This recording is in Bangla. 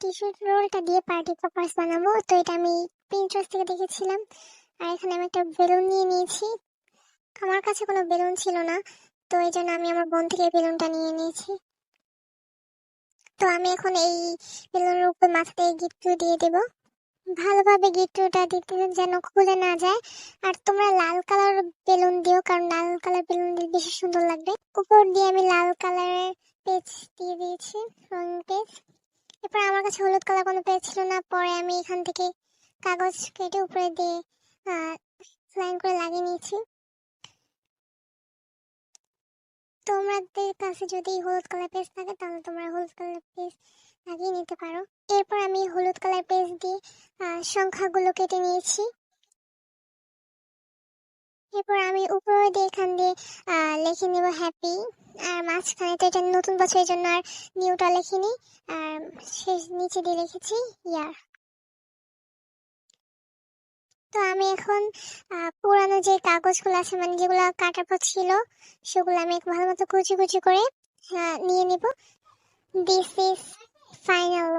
টিস্যুর রোলটা দিয়ে পার্টি পপার্স বানাবো। তো এটা আমি পিন্টারেস্ট থেকে দেখেছিলাম। আর এখানে আমি একটা বেলুন নিয়ে নিয়েছি। আমার কাছে কোনো বেলুন ছিল না, তো এই জন্য আমি আমার বোন থেকে বেলুনটা নিয়ে নিয়েছি। তো আমি এখন এই বেলুনের উপরে মাথাতে গিট্টু দিয়ে দেব। ভালোভাবে গিট্টুটা দিতে যেন খুলে না যায়। আর তোমরা লাল কালার বেলুন দিও, কারণ লাল কালার বেলুন দিলে বেশি সুন্দর লাগবে। উপর দিয়ে আমি লাল কালারের পেজ দিয়ে দিয়েছি, রঙিন পেজ। এরপর আমার কাছে হলুদ কালার কোনো পেজ ছিল না, পরে আমি এখান থেকে কাগজ কেটে উপরে দিয়ে লাইন করে লাগিয়ে নিয়েছি। তোমাদের কাছে যদি হলুদ কালার পেজ থাকে তাহলে তোমরা হলুদ কালার পেজ লাগিয়ে নিতে পারো। এরপর আমি হলুদ কালার পেজ দিয়ে সংখ্যাগুলো কেটে নিয়েছি। এরপর আমি উপরে দিয়ে এখান দিয়ে লিখে নেব হ্যাপি। আর মাঝখানে তো এটা নতুন বছরের জন্য আর নিউটা লিখিনি, আর শেষ নিচে দিয়ে লিখেছি ইয়ার। তো আমি এখন পুরানো যে কাগজগুলো আছে, মানে যেগুলো কাটার পর ছিল, সেগুলো আমি ভালো মতো কুচি কুচি করে নিয়ে নিব। This is final.